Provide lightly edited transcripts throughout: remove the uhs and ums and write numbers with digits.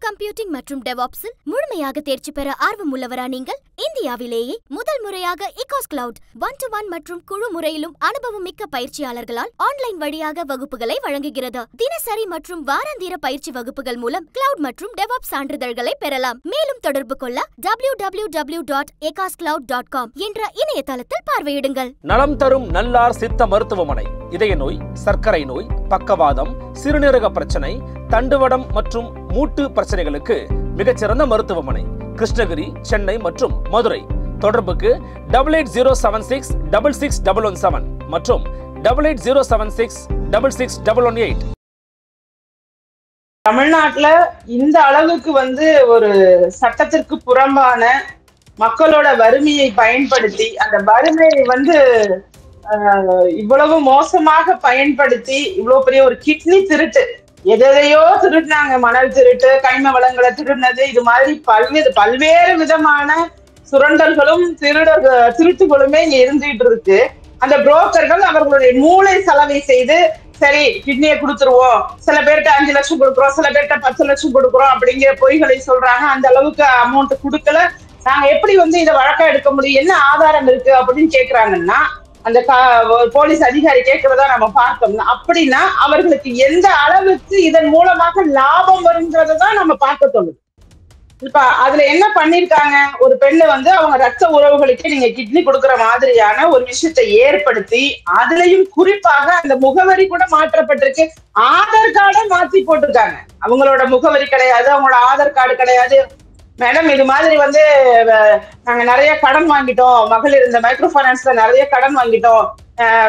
Computing மற்றும் டெவாப்ஸில் முழுமையாக தேர்ச்சி பெற ஆர்வம் உள்ளவரா நீங்கள்? இந்தியாவிலேயே முதல் முறையாக இகாஸ் கிளவுட் 1-to-1 மற்றும் குழு முறையிலும் அனுபவம் மிக்க பயிற்சியாளர்களால் ஆன்லைன் வழியாக வகுப்புகளை வழங்குகிறது. தினசரி மற்றும் வாராந்திர பயிற்சி வகுப்புகள் மூலம் கிளவுட் மற்றும் டெவாப்ஸ் சான்றிதழ்களை பெறலாம். மேலும் தொடர்பு கொள்ள www.ecascloud.com என்ற இணையதளத்தில் பார்வையிடுங்கள். நலம் தரும் நல்லார் சித்த மருத்துவமனை இதய நோய், சர்க்கரை நோய், பக்கவாதம், சிறுநீரக பிரச்சனை, தண்டுவடம் மற்றும் மூட்டு பிரச்சனைகளுக்கு மிகச்சிறந்த மருத்துவமனை. கிருஷ்ணகிரி, சென்னை மற்றும் மதுரை. தொடர்புக்கு 8807666117 மற்றும் 8807666118. தமிழ்நாட்டுல இந்த அளவுக்கு ஒரு சட்டத்திற்கு புறம்பான மக்களோட வறுமையை பயன்படுத்தி அந்த வறுமையை இவ்வளவு மோசமாக பயன்படுத்தி இவ்வளவு பெரிய ஒரு கிட்னி திருட்டு, எதையோ திருடினாங்க. மணல் திருட்டு, கனிம வளங்களை திருடினது, இது மாதிரி பல்வேறு விதமான சுரண்டல்களும் திருட்டுகளுமே இங்க இருந்துகிட்டு இருக்கு. அந்த புரோக்கர்கள் அவர்களுடைய மூளை செலவை செய்து, சரி கிட்னியை கொடுத்துருவோம், சில பேர்கிட்ட 5 லட்சம் கொடுக்குறோம், சில பேர்கிட்ட 10 லட்சம் கொடுக்குறோம் அப்படிங்கிற பொய்களை சொல்றாங்க. அந்த அளவுக்கு அமௌண்ட் கொடுக்கல, நாங்க எப்படி இதை வழக்கா எடுக்க முடியும், என்ன ஆதாரம் இருக்கு அப்படின்னு கேக்குறாங்கன்னா, அந்த போலீஸ் அதிகாரி கேட்கிறதா நம்ம பார்த்தோம்னா, அப்படின்னா அவர்களுக்கு எந்த அளவுக்கு இதன் மூலமாக லாபம் வருங்கிறதான் நம்ம பார்க்க தோணுது. இப்ப அதுல என்ன பண்ணிருக்காங்க, ஒரு பெண்ணு அவங்க ரத்த உறவுகளுக்கு நீங்க கிட்னி கொடுக்குற மாதிரியான ஒரு விஷயத்தை ஏற்படுத்தி, அதுலயும் குறிப்பாக அந்த முகவரி கூட மாற்றப்பட்டிருக்கு. ஆதார் கார்டை மாத்தி போட்டிருக்காங்க. அவங்களோட முகவரி கிடையாது, அவங்களோட ஆதார் கார்டு கிடையாது. மேடம், இது மாதிரி நாங்க நிறைய கடன் வாங்கிட்டோம், மகளிர் இந்த மைக்ரோ பைனான்ஸ்ல நிறைய கடன் வாங்கிட்டோம்,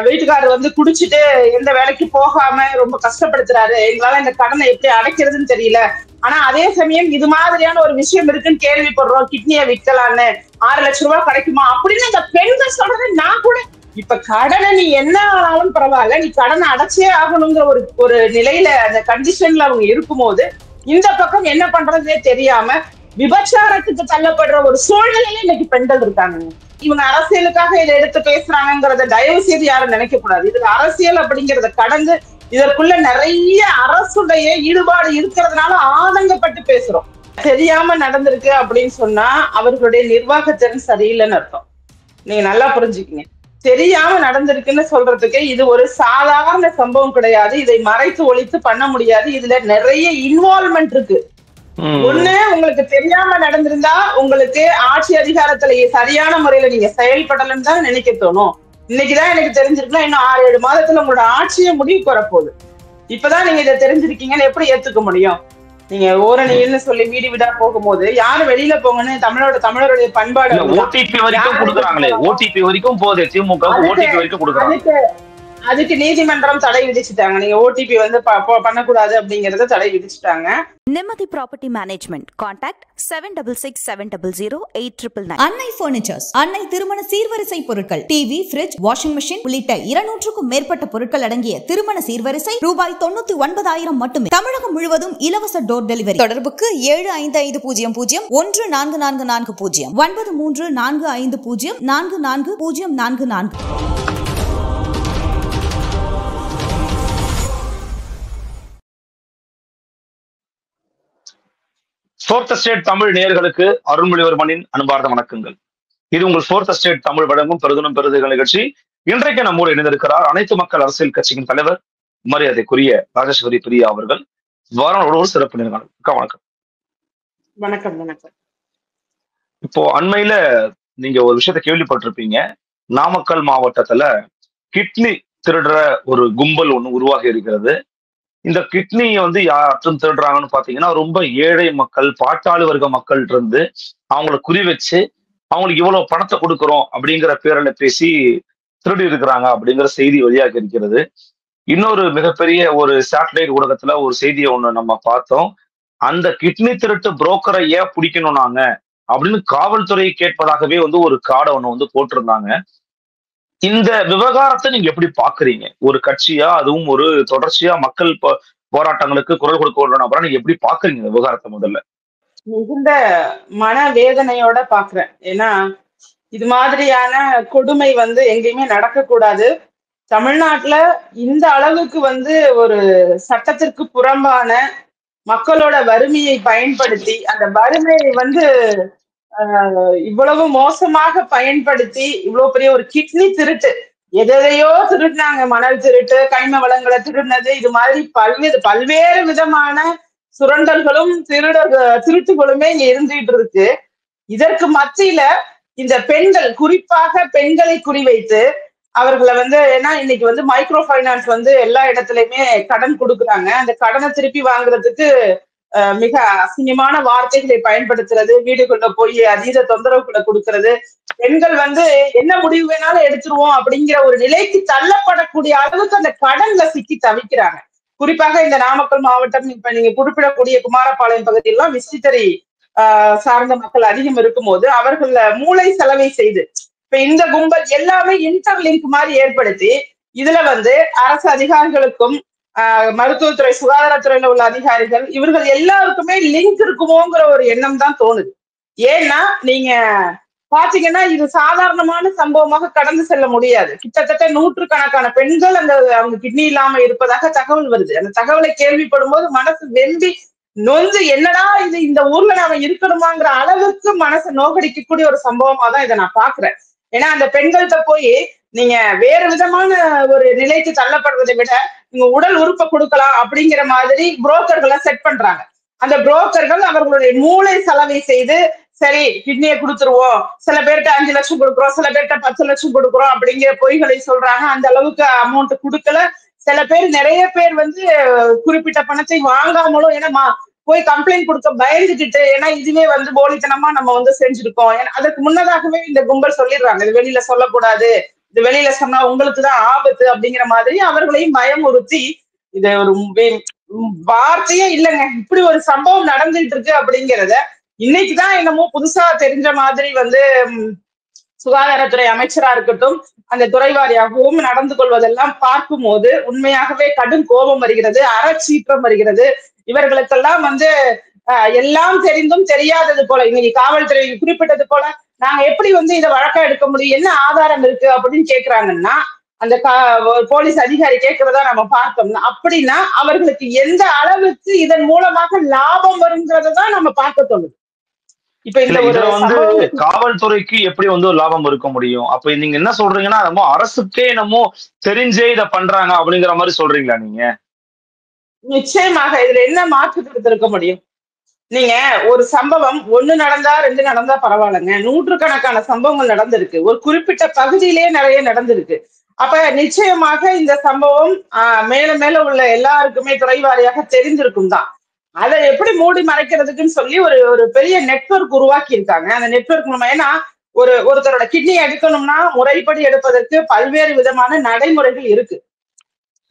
வீட்டுக்காரர் குடிச்சிட்டு எந்த வேலைக்கு போகாம ரொம்ப கஷ்டப்படுத்துறாரு, எங்களால இந்த கடனை எப்படி அடைக்கிறதுன்னு தெரியல, ஆனா அதே சமயம் இது மாதிரியான ஒரு விஷயம் இருக்குன்னு கேள்விப்படுறோம், கிட்னியை விற்கலான்னு 6 லட்சம் ரூபாய் கிடைக்குமா அப்படின்னு இந்த பெண்கள் சொல்றது. நான் கூட இப்ப கடனை நீ என்ன ஆனாலும் பரவாயில்ல, நீ கடனை அடைச்சே ஆகணுங்கிற ஒரு நிலையில அந்த கண்டிஷன்ல அவங்க இருக்கும்போது, இந்த பக்கம் என்ன பண்றதுன்னே தெரியாம விபச்சாரத்துக்கு தள்ளப்படுற ஒரு சூழ்நிலையில இன்னைக்கு பெண்கள் இருக்காங்க. இவங்க அரசியலுக்காக இதை எடுத்து பேசுறாங்கிறத தயவு செய்து யாரும் நினைக்க கூடாது. இதுல அரசியல் அப்படிங்கறத கடந்து இதற்குள்ள நிறைய அரசுடைய ஈடுபாடு இருக்கிறதுனால ஆதங்கப்பட்டு பேசுறோம். தெரியாம நடந்திருக்கு அப்படின்னு சொன்னா அவர்களுடைய நிர்வாகத்திறன் சரியில்லைன்னு அர்த்தம். நீங்க நல்லா புரிஞ்சுக்கீங்க. தெரியாம நடந்திருக்குன்னு சொல்றதுக்கு இது ஒரு சாதாரண சம்பவம் கிடையாது. இதை மறைத்து ஒழித்து பண்ண முடியாது. இதுல நிறைய இன்வால்வ்மெண்ட் இருக்கு. ஒண்ணு, உங்களுக்கு தெரியாம நடந்திருந்தா உங்களுக்கு ஆட்சி அதிகாரத்துல சரியான முறையில நீங்க செயல்படலன்னு தான் நினைக்க தோணும். இன்னைக்குதான் எனக்கு தெரிஞ்சிருக்குன்னா இன்னும் 6-7 மாதத்துல உங்களோட ஆட்சியை முடிவுக்கு வரப்போகுது. இப்பதான் நீங்க இதை தெரிஞ்சிருக்கீங்கன்னு எப்படி ஏத்துக்க முடியும்? நீங்க ஓரணின்னு சொல்லி வீடு வீடா போகும்போது யாரும் வெளியில போங்கன்னு தமிழருடைய பண்பாடு ஓடிபி வரைக்கும் கொடுக்குறாங்களே, ஓடிபி வரைக்கும் போகுது திமுக, ஓடிபி வரைக்கும் கொடுக்குறாங்க. அதுக்கு நீதிமன்றம் தடை விதிச்சுட்டாங்க. நீங்க ஓடிபி பண்ணக்கூடாது அப்படிங்கறத தடை விதிச்சுட்டாங்க. நிம்மதி ப்ராப்பர்ட்டி மேனேஜ்மெண்ட். கான்டாக்ட் 7667008999. அன்னை பர்னிச்சர்ஸ். அன்னை திருமண சீர்வரிசை பொருட்கள், டிவி, ஃபிரிட்ஜ், வாஷிங் மெஷின் உள்ளிட்ட 200க்கும் மேற்பட்ட பொருட்கள் அடங்கிய திருமண சீர்வரிசை ரூபாய் 99,000 மட்டுமே. தமிழகம் முழுவதும் இலவச டோர் டெலிவரி. தொடர்புக்கு 7550014440 9345044044. ஃபோர்த் எஸ்டேட் தமிழ் நேயர்களுக்கு அருள்மொழிவர்மனின் அன்பார்ந்த வணக்கங்கள். இது உங்கள் ஃபோர்த் எஸ்டேட் தமிழ் வழங்கும் பெருதும் பெருதுகள் நிகழ்ச்சி. இன்றைக்கு நம்மோடு இணைந்திருக்கிறார் அனைத்து மக்கள் அரசியல் கட்சியின் தலைவர் மரியாதைக்குரிய ராஜேஸ்வரி பிரியா அவர்கள். வாரோட ஒரு சிறப்பு நேர்காணல். வணக்கம். வணக்கம். வணக்கம். இப்போ அண்மையில நீங்க ஒரு விஷயத்த கேள்விப்பட்டிருப்பீங்க. நாமக்கல் மாவட்டத்துல கிட்னி திருடுற ஒரு கும்பல் ஒண்ணு உருவாகி இருக்கிறது. இந்த கிட்னியை யாரும் திருடுறாங்கன்னு பாத்தீங்கன்னா ரொம்ப ஏழை மக்கள், பாட்டாளி வர்க்க மக்கள் இருந்து அவங்கள குறி வச்சு அவங்களுக்கு இவ்வளவு பணத்தை கொடுக்குறோம் அப்படிங்கிற பேரில் பேசி திருடி இருக்கிறாங்க அப்படிங்கிற செய்தி வெளியாக இருக்கிறது. இன்னொரு மிகப்பெரிய ஒரு சேட்டலைட் ஊடகத்துல ஒரு செய்தியை ஒண்ணு நம்ம பார்த்தோம். அந்த கிட்னி திருட்டு புரோக்கரை ஏன் பிடிக்கணும் நாங்க அப்படின்னு காவல்துறை கேட்பதாகவே ஒரு கார்டை ஒண்ணு போட்டிருந்தாங்க. இந்த விவகாரத்தை நீங்க எப்படி பாக்குறீங்க? ஒரு கட்சியா, அதுவும் ஒரு தொடர்ச்சியா மக்கள் போராட்டங்களுக்கு குரல் கொடுக்க நபரா நீங்க எப்படி பாக்குறீங்க இந்த விவகாரத்தை? முதல்ல மிகுந்த மன வேதனையோட பாக்குறேன். ஏன்னா இது மாதிரியான கொடுமை எங்கேயுமே நடக்கக்கூடாது. தமிழ்நாட்டுல இந்த அளவுக்கு ஒரு சட்டத்திற்கு புறம்பான மக்களோட வறுமையை பயன்படுத்தி அந்த வறுமையை இவ்வளவு மோசமாக பயன்படுத்தி இவ்வளவு பெரிய ஒரு கிட்னி திருட்டு, எதையோ திருடினாங்க. மணல் திருட்டு, கனிம வளங்களை திருடினது, இது மாதிரி பல்வேறு விதமான சுரண்டல்களும் திருட்டுகளுமே இங்க இருந்துகிட்டு இருக்கு. இதற்கு மத்தியில இந்த பெண்கள், குறிப்பாக பெண்களை குறிவைத்து அவர்களை ஏன்னா இன்னைக்கு மைக்ரோ பைனான்ஸ் எல்லா இடத்துலயுமே கடன் கொடுக்குறாங்க. அந்த கடனை திருப்பி வாங்குறதுக்கு மிக அசிங்கமான வார்த்தைகளை பயன்படுத்துறது, வீடுக்குள்ள போய் அதீத தொந்தரவுகளை கொடுக்கறது, பெண்கள் என்ன முடிவு வேணாலும் எடுத்துருவோம் அப்படிங்கிற ஒரு நிலைக்கு தள்ளப்படக்கூடிய அளவுக்கு அந்த கடன்ல சிக்கி தவிக்கிறாங்க. குறிப்பாக இந்த நாமக்கல் மாவட்டம், இப்ப நீங்க குறிப்பிடக்கூடிய குமாரபாளையம் பகுதியெல்லாம் விசிட்டரி சார்ந்த மக்கள் அதிகம் இருக்கும்போது அவர்கள மூளை செலவை செய்து இப்ப இந்த கும்பல் எல்லாமே இன்டர்லிங்க் மாதிரி ஏற்படுத்தி இதுல அரசு அதிகாரிகளுக்கும் மருத்துவத்துறை, சுகாதாரத்துறையில உள்ள அதிகாரிகள், இவர்கள் எல்லாருக்குமே லிங்க் இருக்குமோங்கிற ஒரு எண்ணம் தான் தோணுது. ஏன்னா நீங்க பாத்தீங்கன்னா இது சாதாரணமான சம்பவமாக கடந்து செல்ல முடியாது. கிட்டத்தட்ட 100கணக்கான பெண்கள் அவங்க கிட்னி இல்லாம இருப்பதாக தகவல் வருது. அந்த தகவலை கேள்விப்படும் போது மனசு வெம்பி நொந்து, என்னடா இது, இந்த ஊர்ல நாம இருக்கணுமாங்கிற அளவுக்கு மனசை நோக்கடிக்கக்கூடிய ஒரு சம்பவமா தான் இதை நான் பாக்குறேன். ஏன்னா அந்த பெண்கள்கிட்ட போய் நீங்க வேறு விதமான ஒரு நிலைக்கு தள்ளப்படுறதை விட நீங்க உடல் உறுப்பை கொடுக்கலாம் அப்படிங்கிற மாதிரி புரோக்கர்களை செட் பண்றாங்க. அந்த புரோக்கர்கள் அவர்களுடைய மூளை செலவை செய்து, சரி கிட்னியை கொடுத்துருவோம், சில பேர்கிட்ட 5 லட்சம் கொடுக்குறோம், சில பேர்கிட்ட 10 லட்சம் கொடுக்குறோம் அப்படிங்கிற பொய்களை சொல்றாங்க. அந்த அளவுக்கு அமௌண்ட் கொடுக்கல. சில பேர், நிறைய பேர் குறிப்பிட்ட பணத்தை வாங்காமலும், ஏன்னா போய் கம்ப்ளைண்ட் கொடுக்க பயந்துக்கிட்டு, ஏன்னா இதுவே போலித்தனமா நம்ம செஞ்சிருக்கோம், அதற்கு முன்னதாகவே இந்த கும்பல் சொல்லிடுறாங்க, இது வெளியில சொல்லக்கூடாது, இது வெளியில சொன்னா உங்களுக்கு தான் ஆபத்து அப்படிங்கிற மாதிரி அவர்களையும் பயமுறுத்தி, இது ஒரு வார்த்தையே இல்லைங்க, இப்படி ஒரு சம்பவம் நடந்துட்டு இருக்கு அப்படிங்கிறத இன்னைக்குதான் என்னமோ புதுசா தெரிஞ்ச மாதிரி சுகாதாரத்துறை அமைச்சரா இருக்கட்டும், அந்த துறை வாரியாகவும் நடந்து கொள்வதெல்லாம் பார்க்கும் போது உண்மையாகவே கடும் கோபம் வருகிறது, அறச்சீற்றம் வருகிறது. இவர்களுக்கெல்லாம் எல்லாம் தெரிந்தும் தெரியாதது போல, இன்னைக்கு காவல்துறை குறிப்பிட்டது போல, நாங்க எப்படி இதை வழக்கா எடுக்க முடியும், என்ன ஆதாரம் இருக்கு அப்படின்னு கேட்கிறாங்கன்னா, அந்த போலீஸ் அதிகாரி கேட்கிறதா நம்ம பார்த்தோம்னா, அப்படின்னா அவர்களுக்கு எந்த அளவுக்கு இதன் மூலமாக லாபம் வருங்கிறதான் நம்ம பார்க்க தோணுது. இப்ப இந்த காவல்துறைக்கு எப்படி லாபம் இருக்க முடியும்? அப்ப நீங்க என்ன சொல்றீங்கன்னா, நம்ம அரசுக்கே என்னமோ தெரிஞ்சே இதை பண்றாங்க அப்படிங்கிற மாதிரி சொல்றீங்களா நீங்க? நிச்சயமாக இதுல என்ன மாற்று கருத்து இருக்க முடியும்? நீங்க ஒரு சம்பவம் 1 நடந்தா 2 நடந்தா பரவாயில்லைங்க, 100கணக்கான சம்பவங்கள் நடந்திருக்கு, ஒரு குறிப்பிட்ட பகுதியிலேயே நிறைய நடந்திருக்கு. அப்ப நிச்சயமாக இந்த சம்பவம் மேல மேல உள்ள எல்லாருக்குமே துறை வாரியாக தெரிஞ்சிருக்கும் தான். அதை எப்படி மறைக்கிறதுக்குன்னு சொல்லி ஒரு பெரிய நெட்வொர்க் உருவாக்கி இருக்காங்க. அந்த நெட்வொர்க் மூலமா, ஏன்னா ஒருத்தரோட கிட்னி எடுக்கணும்னா முறைப்படி எடுப்பதற்கு பல்வேறு விதமான நடைமுறைகள் இருக்கு.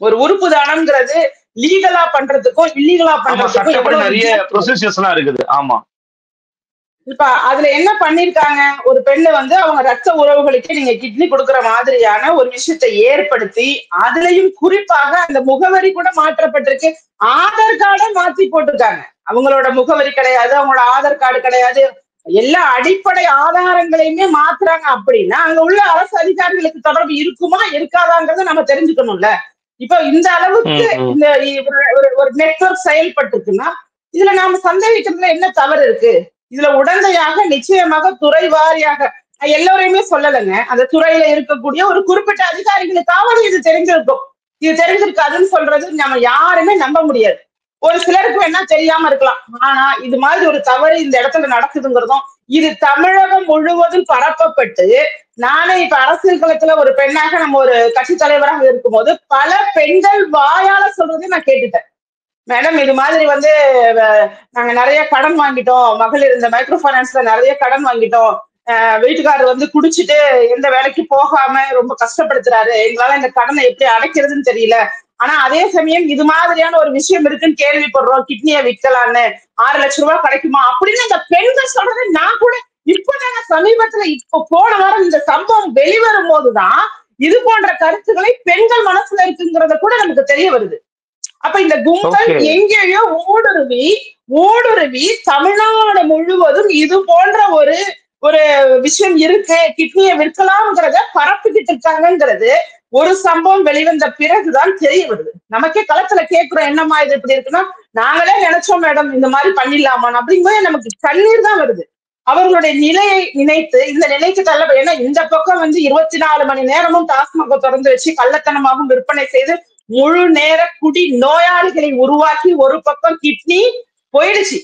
ஒரு உறுப்பு தானம்ங்கிறது லீகலா பண்றதுக்கும் இல்லீகலா பண்றதுக்கும் நிறைய ப்ரொசீஜர்ஸ் எல்லாம் இருக்குது. ஆமா, இப்ப அதுல என்ன பண்ணிருக்காங்க, ஒரு பெண்ணு அவங்க ரத்த உறவுகளுக்கு நீங்க கிட்னி கொடுக்குற மாதிரியான ஒரு விஷயத்தை ஏற்படுத்தி, அதுலயும் குறிப்பாக அந்த முகவரி கூட மாற்றப்பட்டிருக்கு, ஆதார் கார்டை மாத்தி போட்டிருக்காங்க. அவங்களோட முகவரி கிடையாது, அவங்களோட ஆதார் கார்டு கிடையாது, எல்லா அடிப்படை ஆதாரங்களையுமே மாத்துறாங்க. அப்படின்னா அங்க உள்ள அரசு அதிகாரிகளுக்கு தொடர்பு இருக்குமா இருக்காதாங்கிறத நம்ம தெரிஞ்சுக்கணும்ல. இப்போ இந்த அளவுக்கு இந்த ஒரு நெட்வொர்க் செயல்பட்டுருக்குன்னா இதுல நாம சந்தேகிக்கிறதுல என்ன தவறு இருக்கு? இதுல உடந்தையாக நிச்சயமாக துறை வாரியாக, எல்லோரையுமே சொல்லலைங்க, அந்த துறையில இருக்கக்கூடிய ஒரு குறிப்பிட்ட அதிகாரிகளுக்காவது இது தெரிஞ்சிருக்கும். இது தெரிஞ்சிருக்காதுன்னு சொல்றது நம்ம யாருமே நம்ப முடியாது. ஒரு சிலருக்கு வேணா தெரியாம இருக்கலாம், ஆனா இது மாதிரி ஒரு தவறு இந்த இடத்துல நடக்குதுங்கிறதும், இது தமிழகம் முழுவதும் பரப்பப்பட்டு, நானே இப்ப அரசியல் களத்துல ஒரு பெண்ணாக நம்ம ஒரு கட்சி தலைவராக இருக்கும்போது பல பெண்கள் வாயால சொல்றதை நான் கேட்டுட்டேன். மேடம் இது மாதிரி நாங்க நிறைய கடன் வாங்கிட்டோம், மகளிர் இந்த மைக்ரோ பைனான்ஸ்ல நிறைய கடன் வாங்கிட்டோம், வீட்டுக்காரர் குடிச்சிட்டு எந்த வேலைக்கு போகாம ரொம்ப கஷ்டப்படுத்துறாரு, எங்களால இந்த கடனை எப்படி அடைக்கிறதுன்னு தெரியல, ஆனா அதே சமயம் இது மாதிரியான ஒரு விஷயம் இருக்குன்னு கேள்விப்படுறோம், கிட்னியை விற்கலான்னு 6 லட்சம் ரூபாய் கிடைக்குமா அப்படின்னு இந்த பெண்கள் சொல்றது நான் கூட இப்பதான சமீபத்துல இப்போ போன வாரம் இந்த சம்பவம் வெளிவரும் போதுதான் இது போன்ற கருத்துக்களை பெண்கள் மனசுல இருக்குங்கிறத கூட நமக்கு தெரிய வருது. அப்ப இந்த கும்பல் எங்கேயோ ஊடுருவி தமிழ்நாடு முழுவதும் இது போன்ற ஒரு விஷயம் இருக்கு, கிட்னியை விற்கலாம்ங்கிறத பரப்பிக்கிட்டு இருக்காங்கிறது ஒரு சம்பவம் வெளிவந்த பிறகுதான் தெரிய வருது. நமக்கே களத்துல கேட்கிறோம், என்னம்மா இது இப்படி இருக்குன்னா, நாங்களே நினைச்சோம் மேடம் இந்த மாதிரி பண்ணிடலாமான்னு, அப்படிங்கும்போது நமக்கு கண்ணீர் தான் வருது. அவர்களுடைய நிலையை நினைத்து இந்த நிலைக்கு தள்ள, ஏன்னா இந்த பக்கம் 24 மணி நேரமும் டாஸ்மாக திறந்து வச்சு கள்ளத்தனமாகவும் விற்பனை செய்து முழு நேர குடி நோயாளிகளை உருவாக்கி ஒரு பக்கம் கிட்னி போயிடுச்சு.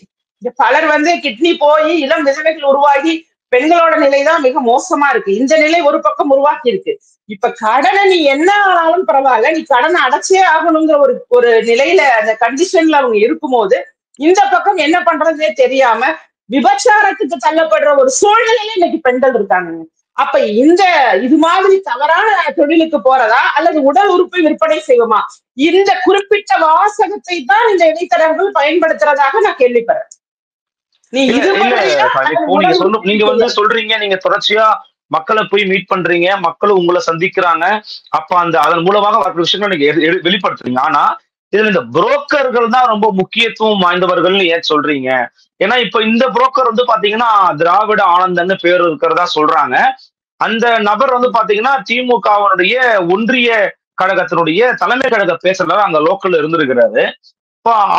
பலர் கிட்னி போய் இளம் விதவைகள் உருவாகி பெண்களோட நிலைதான் மிக மோசமா இருக்கு. இந்த நிலை ஒரு பக்கம் உருவாக்கி இருக்கு. இப்ப கடனை நீ என்ன ஆனாலும் பரவாயில்ல, நீ கடனை அடைச்சே ஆகணுங்கிற ஒரு நிலையில அந்த கண்டிஷன்ல அவங்க இருக்கும்போது இந்த பக்கம் என்ன பண்றதே தெரியாம விபச்சாரத்துக்கு தள்ளப்படுற ஒரு சூழ்நிலையில இன்னைக்கு பெண்கள் இருக்காங்க. அப்ப இது மாதிரி தவறான தொழிலுக்கு போறதா அல்லது உடல் உறுப்பை விற்பனை செய்வோமா? இந்த குறிப்பிட்ட வாசகத்தை தான் இந்த இடைத்தரகர்கள் பயன்படுத்துறதாக நான் கேள்விப்படுறேன். நீங்க சொல்றீங்க, நீங்க தொடர்ச்சியா மக்களை போய் மீட் பண்றீங்க, மக்களும் உங்களை சந்திக்கிறாங்க, அப்ப அதன் மூலமாக வர விஷயங்கள் நீங்க வெளிப்படுத்துறீங்க. ஆனா இதுல இந்த புரோக்கர்கள் தான் ரொம்ப முக்கியத்துவம் வாய்ந்தவர்கள்னு ஏன் சொல்றீங்க? ஏன்னா இப்ப இந்த புரோக்கர் பாத்தீங்கன்னா திராவிட ஆனந்தன்னு பேர் இருக்கிறதா சொல்றாங்க. அந்த நபர் பாத்தீங்கன்னா திமுகவினுடைய ஒன்றிய கழகத்தினுடைய தலைமை கழக பேசுறதுல அங்க லோக்கல்ல இருந்திருக்கிறாரு.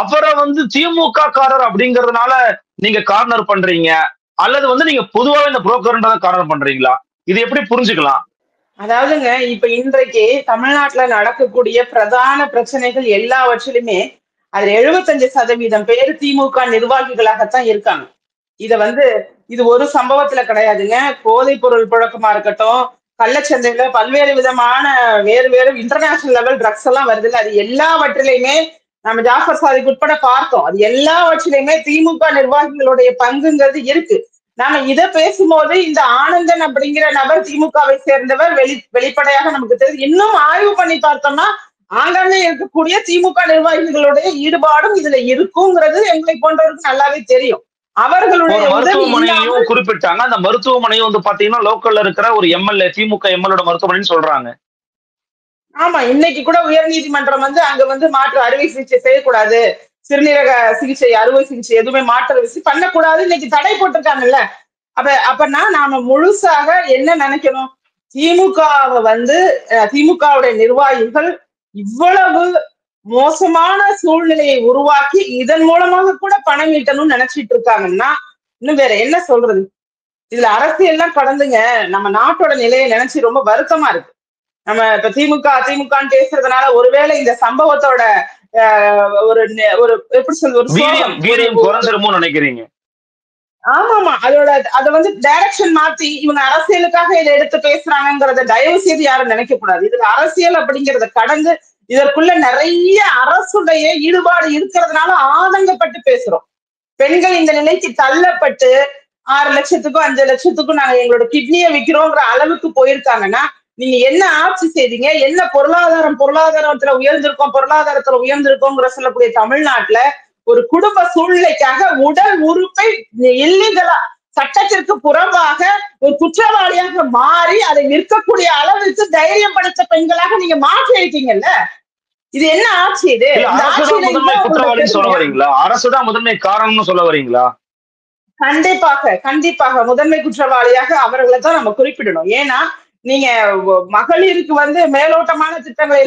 அவரை திமுக காரர் அப்படிங்கறதுனால நீங்க கார்னர் பண்றீங்க, அல்லது நீங்க பொதுவாக இந்த புரோக்கர்ன்றத கார்னர் பண்றீங்களா? இது எப்படி புரிஞ்சுக்கலாம்? அதாவதுங்க, இப்ப இன்றைக்கு தமிழ்நாட்டுல நடக்கக்கூடிய பிரதான பிரச்சனைகள் எல்லாவற்றிலுமே அதுல 75% பேர் திமுக நிர்வாகிகளாகத்தான் இருக்காங்க. இது ஒரு சம்பவத்துல கிடையாதுங்க. போதைப் பொருள் புழக்கமா இருக்கட்டும், கள்ளச்சந்தையில பல்வேறு விதமான வேறு இன்டர்நேஷனல் லெவல் ட்ரக்ஸ் எல்லாம் வருது இல்ல, அது எல்லாவற்றிலையுமே நம்ம ஜாஃபர் சாதிக் உட்பட பார்த்தோம். அது எல்லாவற்றிலையுமே திமுக நிர்வாகிகளுடைய பங்குங்கிறது இருக்கு. நாம இதை பேசும்போது இந்த ஆனந்தன் அப்படிங்கிற நபர் திமுகவை சேர்ந்தவர் வெளிப்படையாக நமக்கு தெரியுது. இன்னும் ஆய்வு பண்ணி பார்த்தோம்னா ஆங்காங்கே இருக்கக்கூடிய திமுக நிர்வாகிகளுடைய ஈடுபாடும் இதுல இருக்குங்கிறது எங்களை போன்றவருக்கு நல்லாவே தெரியும். அவர்களுடைய மருத்துவமனையும் குறிப்பிட்டாங்க. அந்த மருத்துவமனையும் பாத்தீங்கன்னா லோக்கல்ல இருக்கிற ஒரு எம்எல்ஏ, திமுக எம்எல்ஏ மருத்துவமனைன்னு சொல்றாங்க. ஆமா, இன்னைக்கு கூட உயர் நீதிமன்றம் அங்க மாற்று அறுவை சிகிச்சை செய்யக்கூடாது, சிறுநீரக சிகிச்சை அறுவை சிகிச்சை எதுவுமே மாற்று அறுவை பண்ணக்கூடாது, இன்னைக்கு தடை போட்டிருக்காங்கல்ல. அப்பனா நாம முழுசாக என்ன நினைக்கணும்? திமுகவை திமுகவுடைய நிர்வாகிகள் இவ்வளவு மோசமான சூழ்நிலையை உருவாக்கி இதன் மூலமாக கூட பணம் ஈட்டணும்னு நினைச்சிட்டு இருக்காங்கன்னா இன்னும் வேற என்ன சொல்றது? இதுல அரசியல்லாம் கடந்துங்க நம்ம நாட்டோட நிலையை நினைச்சு ரொம்ப வருத்தமா இருக்கு. நம்ம இப்ப திமுகன்னு பேசுறதுனால ஒருவேளை இந்த சம்பவத்தோட ஒரு எப்படி சொல்றது நினைக்கிறீங்க? ஆமா, அத டைரக்ஷன் மாத்தி இவங்க அரசியலுக்காக இதை எடுத்து பேசுறாங்கிறத தயவு செய்து யாரும் நினைக்க கூடாது. இதுல அரசியல் அப்படிங்கறத கடந்து இதற்குள்ள நிறைய அரசுடைய ஈடுபாடு இருக்கிறதுனால ஆதங்கப்பட்டு பேசுறோம். பெண்கள் இந்த நிலைக்கு தள்ளப்பட்டு 6 லட்சத்துக்கும் 5 லட்சத்துக்கும் நாங்க எங்களோட கிட்னியை விற்கிறோங்கிற அளவுக்கு போயிருக்காங்கன்னா நீங்க என்ன ஆட்சி செய்தீங்க? என்ன பொருளாதாரத்துல உயர்ந்திருக்கோங்கிற சொல்லக்கூடிய தமிழ்நாட்டுல ஒரு குடும்ப சூழ்நிலைக்காக உடல் உறுப்பை இல்லீகலா சட்டத்திற்கு புறம்பாக ஒரு குற்றவாளியாக மாறி அதை விற்கக்கூடிய அளவுக்கு தைரியம் படைத்த பெண்களாக நீங்க மாற்றி இருக்கீங்கல்ல. இது என்ன ஆட்சி? இது குற்றவாளின்னு சொல்ல வரீங்களா? அரசுதான் முதன்மை காரணம்னு சொல்ல வரீங்களா? கண்டிப்பாக முதன்மை குற்றவாளியாக அவர்களை தான் நம்ம குறிப்பிடணும். ஏன்னா நீங்க மகளிருக்கு மேலோட்டமான திட்டங்களை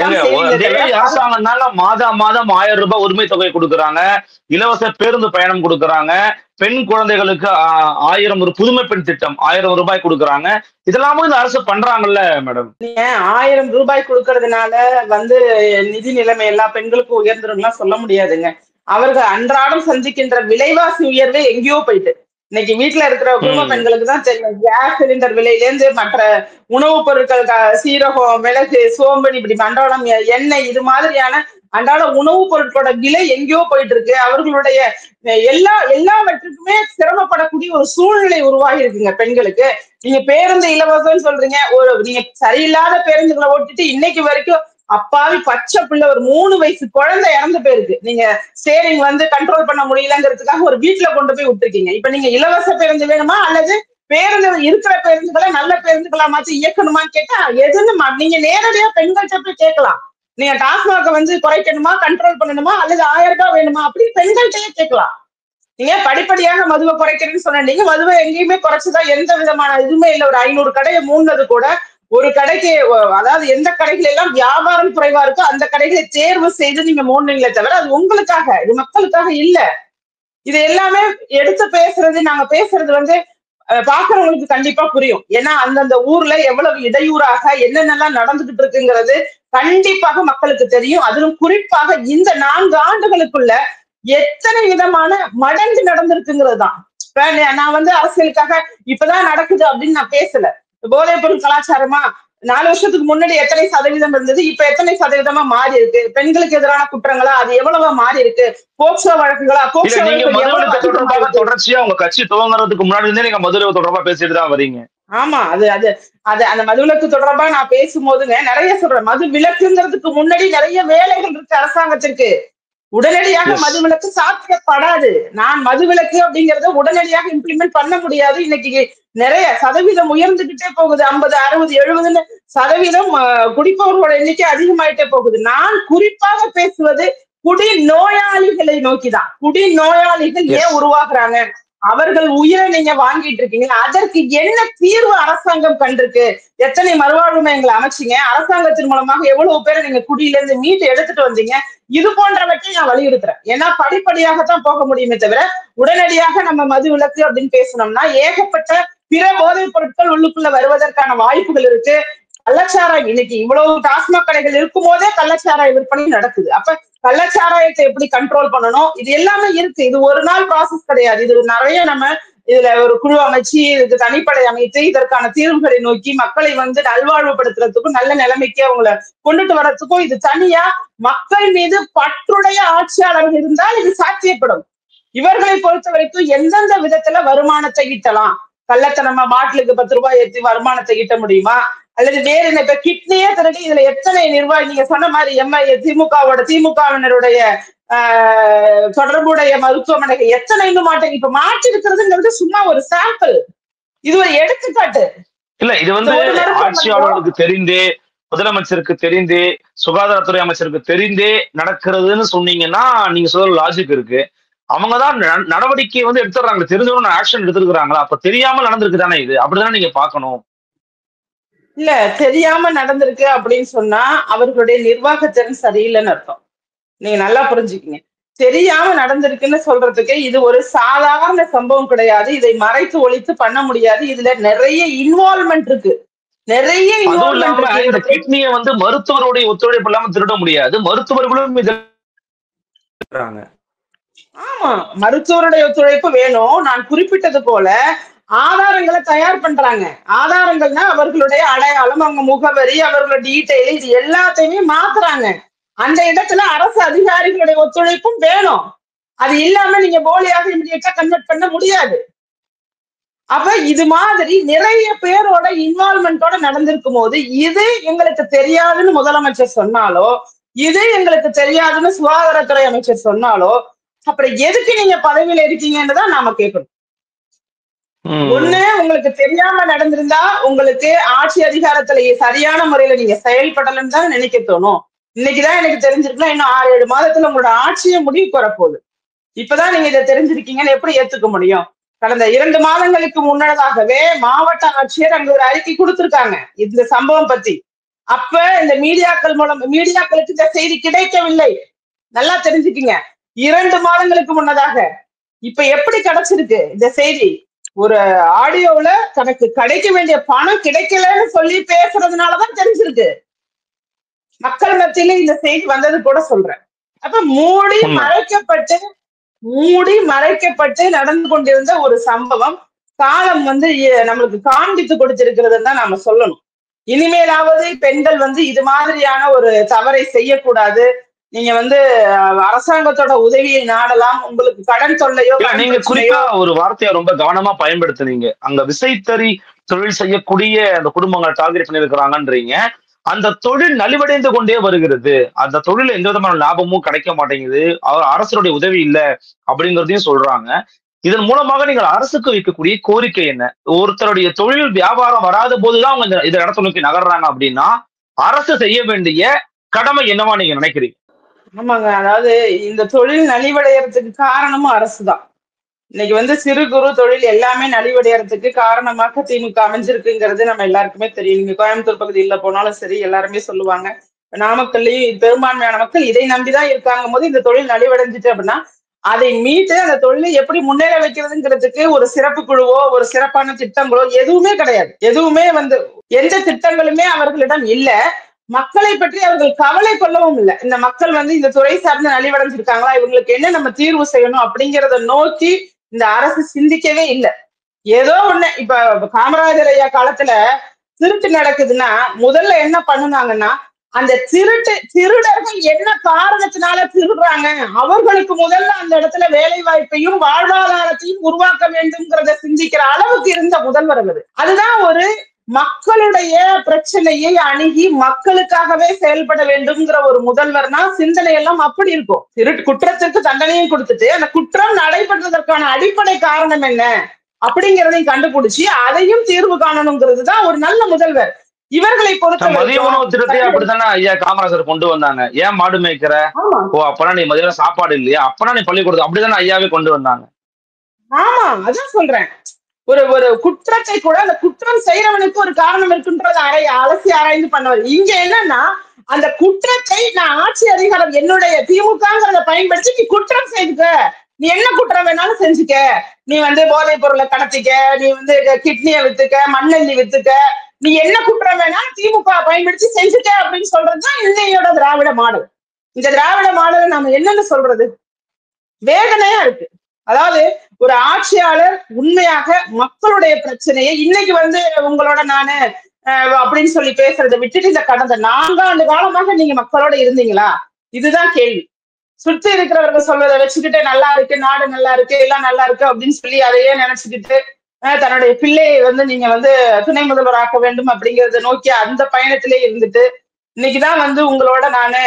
அரசாங்கம்னால மாதம் 1000 ரூபாய் உரிமை தொகை கொடுக்குறாங்க, இலவச பேருந்து பயணம் கொடுக்குறாங்க, பெண் குழந்தைகளுக்கு 1000 ஒரு புதுமை பெண் திட்டம் 1000 ரூபாய் கொடுக்குறாங்க. இதெல்லாமும் இந்த அரசு பண்றாங்கல்ல மேடம். நீங்க 1000 ரூபாய் கொடுக்கறதுனால நிதி நிலைமை எல்லா பெண்களுக்கும் உயர்ந்துருங்கலாம் சொல்ல முடியாதுங்க. அவர்கள் அன்றாடம் சந்திக்கின்ற விலைவாசி உயர்வே எங்கேயோ போயிட்டு இன்னைக்கு வீட்டுல இருக்கிற குடும்ப பெண்களுக்கு தான் தெரியும். கேஸ் சிலிண்டர் விலையிலேருந்து மற்ற உணவுப் பொருட்கள், சீரகம், மிளகு, சோம்பு, இப்படி அன்றாடம் எண்ணெய், இது மாதிரியான அன்றாட உணவுப் பொருட்களோட விலை எங்கேயோ போயிட்டு இருக்கு. அவர்களுடைய எல்லாவற்றுக்குமே சிரமப்படக்கூடிய ஒரு சூழ்நிலை உருவாகி இருக்குங்க பெண்களுக்கு. நீங்க பேருந்து இலவசம்னு சொல்றீங்க, நீங்க சரியில்லாத பேருந்துகளை ஓட்டிட்டு இன்னைக்கு வரைக்கும் அப்பாவி பச்சை பிள்ளை ஒரு 3 வயசு குழந்தை இறந்து போயிருக்கு. நீங்க ஸ்டேரிங் கண்ட்ரோல் பண்ண முடியலங்கிறதுக்காக ஒரு வீட்டுல கொண்டு போய் விட்டுருக்கீங்க. இப்ப நீங்க இலவச பேருந்து வேணுமா அல்லது பேருந்து இருக்கிற பேருந்துகளை நல்ல பேருந்துகளா மாத்தி இயக்கணுமான்னு கேட்டா எதுன்னு நீங்க நேரடியா பெண்கள்கிட்ட போய் கேட்கலாம். நீங்க டாஸ்மாக குறைக்கணுமா, கண்ட்ரோல் பண்ணணுமா, அல்லது 1000 ரூபாய் வேணுமா அப்படி பெண்கள்கிட்டயே கேட்கலாம். நீங்க படிப்படியாக மதுவை குறைக்கிறேன்னு சொன்னீங்க. மதுவை எங்கேயுமே குறைச்சுதான் எந்த விதமான இதுவுமே இல்லை. ஒரு 500 கடையை மூடினது கூட ஒரு கடைக்கு அதாவது எந்த கடைகள் எல்லாம் வியாபாரம் குறைவா இருக்கோ அந்த கடைகளை தேர்வு செய்து நீங்க மூடுனீங்களே தவிர அது உங்களுக்காக, இது மக்களுக்காக இல்ல. இது எல்லாமே எடுத்து பேசுறது, நாங்க பேசுறது வந்து பாக்குறவங்களுக்கு கண்டிப்பா புரியும். ஏன்னா அந்தந்த ஊர்ல எவ்வளவு இடையூறாக என்னென்னலாம் நடந்துகிட்டு இருக்குங்கிறது கண்டிப்பாக மக்களுக்கு தெரியும். அதிலும் குறிப்பாக இந்த 4 ஆண்டுகளுக்குள்ள எத்தனை விதமான மடங்கு நடந்திருக்குங்கிறது தான். இப்ப நான் வந்து அரசியலுக்காக இப்பதான் நடக்குது அப்படின்னு நான் பேசல. போதைப் பொருள் கலாச்சாரமா 4 வருஷத்துக்கு முன்னாடி எத்தனை சதவீதம் இருந்தது, இப்ப எத்தனை சதவீதமா மாறி இருக்கு, பெண்களுக்கு எதிரான குற்றங்களா அது எவ்வளவு மாறி இருக்கு, போக்சோ வழக்குகளா, போக்சோ தொடர்பாக தொடர்ச்சியா உங்க கட்சி துவங்குறதுக்கு முன்னாடி இருந்தே நீங்க மதுவிலக்கு தொடர்பா பேசிட்டு தான் வரீங்க. ஆமா, அது அது அது அந்த மதுவிலக்கு தொடர்பா நான் பேசும்போதுங்க நிறைய சொல்றேன். மது விலக்குங்கிறதுக்கு முன்னாடி நிறைய வேலைகள் இருக்கு அரசாங்கத்திற்கு. உடனடியாக மதுவிலக்கு சாத்தியப்படாது. நான் மதுவிலக்கு அப்படிங்கறத உடனடியாக இம்ப்ளிமெண்ட் பண்ண முடியாது. இன்னைக்கு நிறைய சதவீதம் உயர்ந்துகிட்டே போகுது. 50, 60, 70 சதவீதம் குடிப்பவர்களோட எண்ணிக்கை அதிகமாயிட்டே போகுது. நான் குறிப்பாக பேசுவது குடி நோயாளிகளை நோக்கிதான். குடி நோயாளிகள் ஏன் உருவாக்குறாங்க, அவர்கள் உயிரை நீங்க வாங்கிட்டு இருக்கீங்க, அதற்கு என்ன தீர்வு அரசாங்கம் கண்டிருக்கு, எத்தனை மறுவாழ்வு மையங்களை அமைச்சிங்க, அரசாங்கத்தின் மூலமாக எவ்வளவு பேரை நீங்க குடியில இருந்து மீட்டு எடுத்துட்டு வந்தீங்க, இது போன்றவற்றை நான் வலியுறுத்துறேன். ஏன்னா படிப்படியாகத்தான் போக முடியுமே தவிர உடனடியாக நம்ம மது விலக்கு அப்படின்னு பேசணும்னா ஏகப்பட்ட பிற போதைப் பொருட்கள் உள்ளுக்குள்ள வருவதற்கான வாய்ப்புகள் இருக்கு. கள்ளச்சாராயம் இன்னைக்கு இவ்வளவு டாஸ்மாக் கடைகள் இருக்கும் போதே கள்ளச்சாராய விற்பனை நடக்குது. அப்ப கள்ளச்சாராயத்தை எப்படி கண்ட்ரோல் பண்ணணும், இது எல்லாமே இருக்கு. இது ஒரு நாள் ப்ராசஸ் கிடையாது. இது நிறைய நம்ம இதுல ஒரு குழு அமைச்சு இதுக்கு தனிப்படை அமைத்து இதற்கான தீர்வுகளை நோக்கி மக்களை வந்து நல்வாழ்வுபடுத்துறதுக்கும் நல்ல நிலைமைக்கு அவங்களை கொண்டுட்டு வர்றதுக்கும் இது தனியா மக்கள் மீது பற்றுடைய ஆட்சியாளர்கள் இருந்தால் இது சாத்தியப்படும். இவர்களை பொறுத்த வரைக்கும் எந்தெந்த விதத்துல வருமானத்தை ஈட்டலாம், கள்ளத்தனமா பாட்டிலுக்கு 10 ரூபாய் ஏற்றி வருமானத்தை ஈட்ட முடியுமா, அல்லது வேற என்ன, இப்ப கிட்னியே திருடி இதுல எத்தனை நிர்வாகி நீங்க சொன்ன மாதிரி திமுகவினருடைய தொடர்புடைய மருத்துவமனைகள் எத்தனை இன்னும் மாட்டேங்க இப்ப மாற்றி இருக்கிறதுங்கிறது சும்மா ஒரு சாம்பிள், இது ஒரு எடுத்துக்காட்டு இல்ல. இது வந்து ஆட்சியாளர்களுக்கு தெரிந்தே, முதலமைச்சருக்கு தெரிந்தே, சுகாதாரத்துறை அமைச்சருக்கு தெரிந்தே நடக்கிறதுன்னு சொன்னீங்கன்னா நீங்க சொல்ற லாஜிக் இருக்கு. அவங்கதான் நடவடிக்கை வந்து எடுத்துடுறாங்க, தெரிஞ்சவங்க ஆக்ஷன் எடுத்துருக்காங்களா, அப்ப தெரியாம நடந்திருக்கு தானே, இது அப்படிதான் நீங்க பாக்கணும். இல்ல தெரியாம நடந்திருக்கு அப்படின்னு சொன்னா அவர்களுடைய நிர்வாகத்திறன் சரியில்லைன்னு அர்த்தம். நீங்க நல்லா புரிஞ்சுக்கீங்க. தெரியாம நடந்திருக்குன்னு சொல்றதுக்கு இது ஒரு சாதாரண சம்பவம் கிடையாது. இதை மறைத்து ஒழித்து பண்ண முடியாது. இதுல நிறைய இன்வால்வ்மெண்ட் இருக்கு, நிறைய இந்த கிட்னியை வந்து மருத்துவருடைய ஒத்துழைப்பு இல்லாம திருட முடியாது, மருத்துவர்களும் ஆமா மருத்துவருடைய ஒத்துழைப்பு வேணும். நான் குறிப்பிட்டது போல ஆதாரங்களை தயார் பண்றாங்க. ஆதாரங்கள்னா அவர்களுடைய அடையாளம், அவங்க முகவரி, அவர்களோட டீட்டெயில், இது எல்லாத்தையுமே மாத்துறாங்க. அந்த இடத்துல அரசு அதிகாரிகளுடைய ஒத்துழைப்பும் வேணும். அது இல்லாம நீங்க போலியாக இமிடியேட்டா கன்வெர்ட் பண்ண முடியாது. அப்ப இது மாதிரி நிறைய பேரோட இன்வால்வ்மெண்டோட நடந்திருக்கும் போது இது எங்களுக்கு தெரியாதுன்னு முதலமைச்சர் சொன்னாலோ, இது எங்களுக்கு தெரியாதுன்னு சுகாதாரத்துறை அமைச்சர் சொன்னாலோ, அப்புறம் எதுக்கு நீங்க பதவியில இருக்கீங்கன்னு தான் நாம கேட்கணும். ஒண்ணு உங்களுக்கு தெரியாம நடந்திருந்தா உங்களுக்கு ஆட்சி அதிகாரத்துல சரியான முறையில நீங்க செயல்படலன்னு தான் நினைக்க தோணும். இன்னைக்குதான் எனக்கு தெரிஞ்சிருக்குன்னா இன்னும் 6-7 மாதத்துல உங்களோட ஆட்சியை முடிவுக்கு வரப்போகுது. இப்பதான் நீங்க இதை தெரிஞ்சிருக்கீங்கன்னு எப்படி ஏத்துக்க முடியும்? கடந்த 2 மாதங்களுக்கு முன்னதாகவே மாவட்ட ஆட்சியர் அங்க ஒரு அறிக்கை கொடுத்திருக்காங்க இந்த சம்பவம் பத்தி. அப்ப இந்த மீடியாக்களுக்கு இந்த செய்தி கிடைக்கவில்லை. நல்லா தெரிஞ்சுக்கீங்க. 2 மாதங்களுக்கு முன்னதாக. இப்ப எப்படி கிடைச்சிருக்கு இந்த செய்தி? ஒரு ஆடியோல தனக்கு கிடைக்க வேண்டிய பணம் கிடைக்கலன்னு சொல்லி பேசுறதுனாலதான் தெரிஞ்சிருக்கு. மக்கள் மத்தியில இந்த செய்தி வந்தது கூட சொல்றேன். அப்ப மூடி மறைக்கப்பட்டு நடந்து கொண்டிருந்த ஒரு சம்பவம் காலம் வந்து நம்மளுக்கு காண்பித்து கொடுத்திருக்கிறதுன்னு தான் நாம சொல்லணும். இனிமேலாவது பெண்கள் வந்து இது மாதிரியான ஒரு தவறை செய்யக்கூடாது. நீங்க வந்து அரசாங்கத்தோட உதவியை நாடலாம். உங்களுக்கு கடன் தொல்லையோ, நீங்க குறிப்பா ஒரு வார்த்தையை ரொம்ப கவனமா பயன்படுத்துனீங்க. அங்க விசைத்தறி தொழில் செய்யக்கூடிய அந்த குடும்பங்களை டார்கெட் பண்ணிருக்கிறாங்கன்றீங்க. அந்த தொழில் நலிவடைந்து கொண்டே வருகிறது. அந்த தொழில எந்த விதமான லாபமும் கிடைக்க மாட்டேங்குது, அரசுடைய உதவி இல்லை அப்படிங்கிறதையும் சொல்றாங்க. இதன் மூலமாக நீங்கள் அரசுக்கு வைக்கக்கூடிய கோரிக்கை என்ன? ஒருத்தருடைய தொழில் வியாபாரம் வராத போதுதான் அவங்க இதை இடத்தை நோக்கி நகர்றாங்க அப்படின்னா அரசு செய்ய வேண்டிய கடமை என்னவா நீங்க நினைக்கிறீங்க? ஆமாங்க, அதாவது இந்த தொழில் நலிவடையறதுக்கு காரணமும் அரசுதான். இன்னைக்கு வந்து சிறு குறு தொழில் எல்லாமே நலிவடையறதுக்கு காரணமாக திமுக அமைஞ்சிருக்குங்கிறது நம்ம எல்லாருக்குமே தெரியும். நீங்க கோயம்புத்தூர் பகுதியில் போனாலும் சரி எல்லாருமே சொல்லுவாங்க. நாமக்கல்லையும் பெரும்பான்மையான மக்கள் இதை நம்பிதான் இருக்காங்க போது இந்த தொழில் நலிவடைஞ்சிட்டு அப்படின்னா அதை மீட்டு அந்த தொழிலை எப்படி முன்னேற வைக்கிறதுங்கிறதுக்கு ஒரு சிறப்பு குழுவோ ஒரு சிறப்பான திட்டங்களோ எதுவுமே கிடையாது. எதுவுமே வந்து எந்த திட்டங்களுமே அவர்களிடம் இல்ல. மக்களை பற்றி அவர்கள் கவலை கொள்ளவும் இல்லை. இந்த மக்கள் வந்து இந்த துறை சார்ந்து நலிவடைஞ்சிருக்காங்களா, இவங்களுக்கு என்ன நம்ம தீர்வு செய்யணும் அப்படிங்கிறத நோக்கி இந்த அரசு சிந்திக்கவே இல்லை. ஏதோ ஒண்ணு இப்ப காமராஜர் ஐயா காலத்துல திருட்டு நடக்குதுன்னா முதல்ல என்ன பண்ணுனாங்கன்னா அந்த திருடர்கள் என்ன காரணத்தினால திருடுறாங்க, அவர்களுக்கு முதல்ல அந்த இடத்துல வேலை வாய்ப்பையும் வாழ்வாதாரத்தையும் உருவாக்க வேண்டும்ங்கிறத சிந்திக்கிற அளவுக்கு இருந்த முதல்வர் அவர். அதுதான் ஒரு மக்களுடைய பிரச்சனையை அணுகி மக்களுக்காகவே செயல்பட வேண்டும்ங்கிற ஒரு முதல்வர்னா சிந்தனை எல்லாம் அப்படி இருக்கும். குற்றத்திற்கு தண்டனையும் கொடுத்துட்டு அந்த குற்றம் நடைபெற்றதற்கான அடிப்படை காரணம் என்ன அப்படிங்கிறதையும் கண்டுபிடிச்சு அதையும் தீர்வு காணணுங்கிறது தான் ஒரு நல்ல முதல்வர். இவர்களை பொறுத்த மதிய உணவு திட்டத்தை அப்படித்தானே ஐயா காமராஜர் கொண்டு வந்தாங்க. ஏன் மாடு மேய்க்கிற, ஓ அப்பனா நீ மதியம் சாப்பாடு இல்லையா, அப்பனா நீ பள்ளிக்கூடத்து, அப்படித்தானே ஐயாவே கொண்டு வந்தாங்க. ஆமா, அதான் சொல்றேன். ஒரு குற்றத்தை கூட அந்த குற்றம் செய்யறவனுக்கு ஒரு காரணம் இருக்குன்றத அலசி ஆராய்ந்து பண்ணுவார். இங்க என்னன்னா அந்த குற்றத்தை நான் ஆட்சி அதிகாரம் என்னுடைய திமுகங்கிறத பயன்படுத்தி நீ குற்றம் செய்துக்க, நீ என்ன குற்றம் வேணாலும் செஞ்சுக்க, நீ வந்து போதைப் பொருளை கடத்திக்க, நீ வந்து கிட்னியை வித்துக்க, மண்ணெண்ணி வித்துக்க, நீ என்ன குற்றம் வேணாலும் திமுக பயன்படுத்தி செஞ்சுக்க அப்படின்னு சொல்றதுதான் இன்னையோட திராவிட மாடல். இந்த திராவிட மாடலை நாம என்னன்னு சொல்றது, வேதனையா இருக்கு. அதாவது ஒரு ஆட்சியாளர் உண்மையாக மக்களுடைய பிரச்சனையை இன்னைக்கு வந்து உங்களோட நானு அப்படின்னு சொல்லி பேசுறதை விட்டுட்டு இந்த கடந்த 4 ஆண்டு காலமாக நீங்க மக்களோட இருந்தீங்களா, இதுதான் கேள்வி. சுற்றி இருக்கிறவர்கள் சொல்வதை வச்சுக்கிட்டு நல்லா இருக்கு, நாடு நல்லா இருக்கு, எல்லாம் நல்லா இருக்கு அப்படின்னு சொல்லி அதையே நினைச்சுக்கிட்டு தன்னுடைய பிள்ளையை வந்து நீங்க வந்து துணை முதல்வர் ஆக்க வேண்டும் அப்படிங்கறத நோக்கி அந்த பயணத்திலே இருந்துட்டு இன்னைக்குதான் வந்து உங்களோட நானு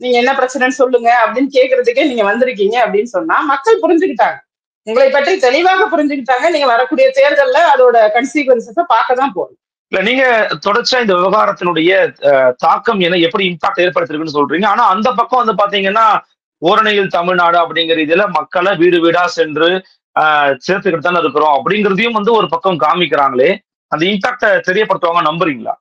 நீங்க என்ன பிரச்சனைன்னு சொல்லுங்க அப்படின்னு கேட்கறதுக்கே நீங்க வந்திருக்கீங்க அப்படின்னு சொன்னா மக்கள் புரிஞ்சுக்கிட்டாங்க, உங்களை பற்றி தெளிவாக புரிஞ்சுக்கிட்டாங்க. நீங்க வரக்கூடிய தேர்தல்ல அதோட கன்சீக்வன்சஸ பார்க்கதான் போறோம். இல்ல நீங்க தொடர்ச்சியா இந்த விவகாரத்தினுடைய தாக்கம் என்ன எப்படி இம்பாக்ட் ஏற்படுத்திருக்குன்னு சொல்றீங்க. ஆனா அந்த பக்கம் வந்து பாத்தீங்கன்னா ஓரணியில் தமிழ்நாடு அப்படிங்கிற இதுல மக்களை வீடு வீடா சென்று சேர்த்துக்கிட்டு தானே இருக்கிறோம் அப்படிங்கிறதையும் வந்து ஒரு பக்கம் காமிக்கிறாங்களே, அந்த இம்பாக்ட தெரியப்படுத்துவாங்க நம்புறீங்களா?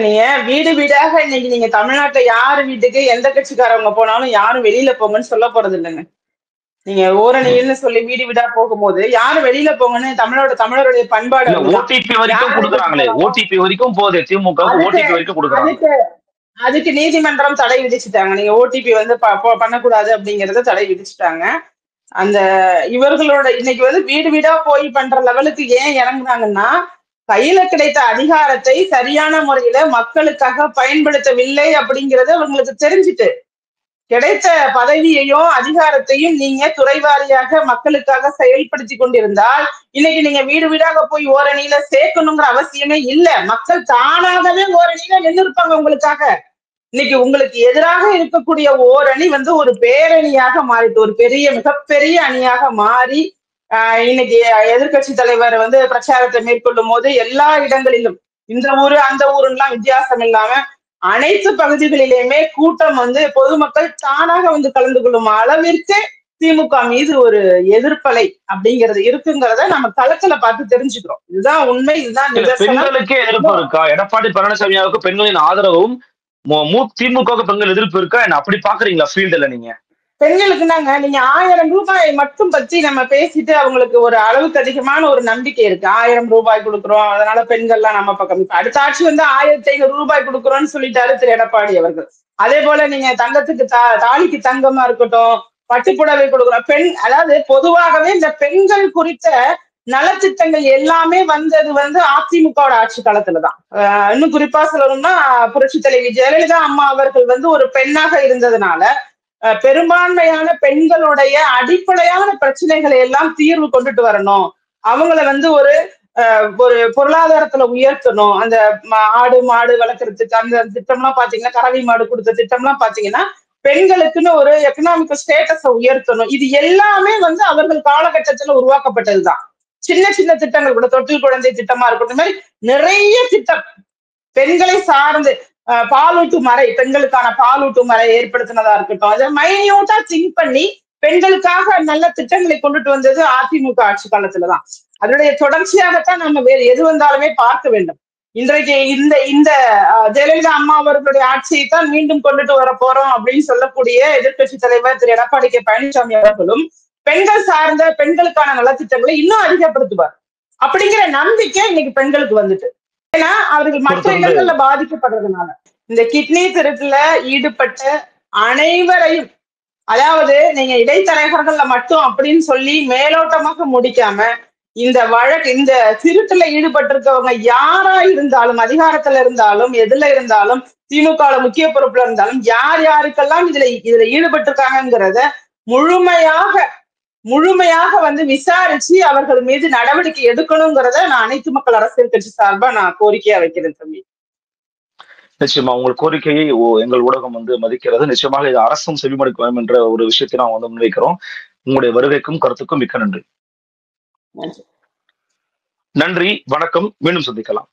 நீங்க வீடு வீடாக இன்னைக்கு நீங்க தமிழ்நாட்டுல யாரு வீட்டுக்கு எந்த கட்சிக்காரவங்க போனாலும் யாரும் வெளியில போங்கன்னு சொல்ல போறது இல்லைங்க. நீங்க ஓரணின்னு சொல்லி வீடு வீடா போகும்போது யாரும் வெளியில போங்கன்னு தமிழருடைய பண்பாடு ஓடிபி வரைக்கும் கொடுக்குறாங்களே, ஓடிபி வரைக்கும் போகுது திமுக, ஓடிபி வரைக்கும் கொடுக்குறாங்க. அதுக்கு நீதிமன்றம் தடை விதிச்சுட்டாங்க. நீங்க ஓடிபி வந்து பண்ணக்கூடாது அப்படிங்கறத தடை விதிச்சுட்டாங்க. அந்த இவர்களோட இன்னைக்கு வந்து வீடு வீடா போய் பண்ற லெவலுக்கு ஏன் இறங்குனாங்கன்னா கையில கிடைத்த அதிகாரத்தை சரியான முறையில மக்களுக்காக பயன்படுத்தவில்லை அப்படிங்கறது அவங்களுக்கு தெரிஞ்சுட்டு கிடைத்த பதவியையும் அதிகாரத்தையும் நீங்க துறைவாரியாக மக்களுக்காக செயல்படுத்தி கொண்டிருந்தால் இன்னைக்கு நீங்க வீடு வீடாக போய் ஓரணியில சேர்க்கணுங்கிற அவசியமே இல்லை. மக்கள் தானாகவே ஓரணியில நின்றுருப்பாங்க உங்களுக்காக. இன்னைக்கு உங்களுக்கு எதிராக இருக்கக்கூடிய ஓரணி வந்து ஒரு பேரணியாக மாறிட்டு ஒரு மிகப்பெரிய அணியாக மாறி இன்னைக்கு எதிர்கட்சி தலைவர் வந்து பிரச்சாரத்தை மேற்கொள்ளும் போது எல்லா இடங்களிலும் இந்த ஊரு அந்த ஊருலாம் வித்தியாசம் இல்லாம அனைத்து பகுதிகளிலுமே கூட்டம் வந்து பொதுமக்கள் தானாக வந்து கலந்து கொள்ளும் அளவிற்கு திமுக மீது ஒரு எதிர்ப்பலை அப்படிங்கிறது இருக்குங்கிறத நம்ம களத்துல பார்த்து தெரிஞ்சுக்கிறோம். இதுதான் உண்மை, இதுதான் பெண்களுக்கே எதிர்ப்பு இருக்கா? எடப்பாடி பழனிசாமியாவுக்கு பெண்களின் ஆதரவும் திமுக பெண்கள் எதிர்ப்பு இருக்கா? என்ன அப்படி பாக்குறீங்களா ஃபீல்டுல? நீங்க பெண்களுக்குனாங்க நீங்க 1000 ரூபாய் மட்டும் பத்தி நம்ம பேசிட்டு அவங்களுக்கு ஒரு அளவுக்கு அதிகமான ஒரு நம்பிக்கை இருக்கு. 1000 ரூபாய் கொடுக்குறோம் அதனால பெண்கள்லாம் நம்ம பக்கம். இப்ப அடுத்த ஆட்சி வந்து 1500 ரூபாய் கொடுக்குறோம்னு சொல்லிட்டாரு திரு எடப்பாடி அவர்கள். அதே போல நீங்க தங்கத்துக்கு தாலிக்கு தங்கமா இருக்கட்டும், பட்டுப்புடவை கொடுக்குறோம். அதாவது பொதுவாகவே இந்த பெண்கள் குறித்த நலத்திட்டங்கள் எல்லாமே வந்தது வந்து அதிமுகவோட ஆட்சி காலத்துலதான். இன்னும் குறிப்பா சொல்லணும்னா புரட்சி தலைவி ஜெயலலிதா அம்மா அவர்கள் வந்து ஒரு பெண்ணாக இருந்ததுனால பெரும்பான்மையான பெண்களுடைய அடிப்படையான பிரச்சனைகளை எல்லாம் தீர்வு கொண்டுட்டு வரணும், அவங்களை வந்து ஒரு பொருளாதாரத்துல உயர்த்தணும். அந்த ஆடு மாடு வளர்க்கறதுக்கு அந்த திட்டம்லாம் பாத்தீங்கன்னா, கறவை மாடு கொடுத்த திட்டம்லாம் பாத்தீங்கன்னா பெண்களுக்குன்னு ஒரு எக்கனாமிக் ஸ்டேட்டஸ உயர்த்தணும். இது எல்லாமே வந்து அவர்கள் காலகட்டத்துல உருவாக்கப்பட்டதுதான். சின்ன சின்ன திட்டங்கள் கூட, தொட்டில் குழந்தை திட்டமா இருக்கட்டும், இந்த மாதிரி நிறைய திட்டம் பெண்களை சார்ந்து பாலூட்டு மறை, பெண்களுக்கான பாலூட்டு மறை ஏற்படுத்தினதா இருக்கட்டும், அதை மைன்யூட்டா திங்க் பண்ணி பெண்களுக்காக நல்ல திட்டங்களை கொண்டுட்டு வந்தது அதிமுக ஆட்சி காலத்துலதான். அதனுடைய தொடர்ச்சியாகத்தான் நம்ம வேறு எது வந்தாலுமே பார்க்க வேண்டும். இன்றைக்கு இந்த இந்த ஜெயலலிதா அம்மா அவர்களுடைய ஆட்சியை தான் மீண்டும் கொண்டுட்டு வர போறோம் அப்படின்னு சொல்லக்கூடிய எதிர்கட்சி தலைவர் திரு எடப்பாடி கே பழனிசாமி அவர்களும் பெண்கள் சார்ந்த பெண்களுக்கான நலத்திட்டங்களை இன்னும் அதிகப்படுத்துவார் அப்படிங்கிற நம்பிக்கை இன்னைக்கு பெண்களுக்கு வந்துட்டு. ஏன்னா அவர்கள் மற்ற இடங்கள்ல பாதிக்கப்படுறதுனால இந்த கிட்னி திருட்டுல ஈடுபட்ட அனைவரையும், அதாவது நீங்க இடைத்தரகர்கள்ல மட்டும் அப்படின்னு சொல்லி மேலோட்டமாக முடிக்காம இந்த இந்த திருட்டுல ஈடுபட்டிருக்கவங்க யாரா இருந்தாலும், அதிகாரத்துல இருந்தாலும், எதுல இருந்தாலும், திமுக முக்கிய பொறுப்புல இருந்தாலும், யார் யாருக்கெல்லாம் இதுல ஈடுபட்டிருக்காங்கிறத முழுமையாக வந்து விசாரிச்சு அவர்கள் மீது நடவடிக்கை எடுக்கணுங்கிறத நான் அனைத்து மக்கள் அரசியல் கட்சி சார்பா நான் கோரிக்கையா வைக்கிறேன் தம்பி. நிச்சயமா உங்கள் கோரிக்கையை எங்கள் ஊடகம் வந்து மதிக்கிறது. நிச்சயமாக இது அரசும் செவிமடுக்க வேண்டும் என்ற ஒரு விஷயத்தை நாம் வந்து முன்வைக்கிறோம். உங்களுடைய வருகைக்கும் கருத்துக்கும் மிக்க நன்றி. நன்றி, வணக்கம். மீண்டும் சந்திக்கலாம்.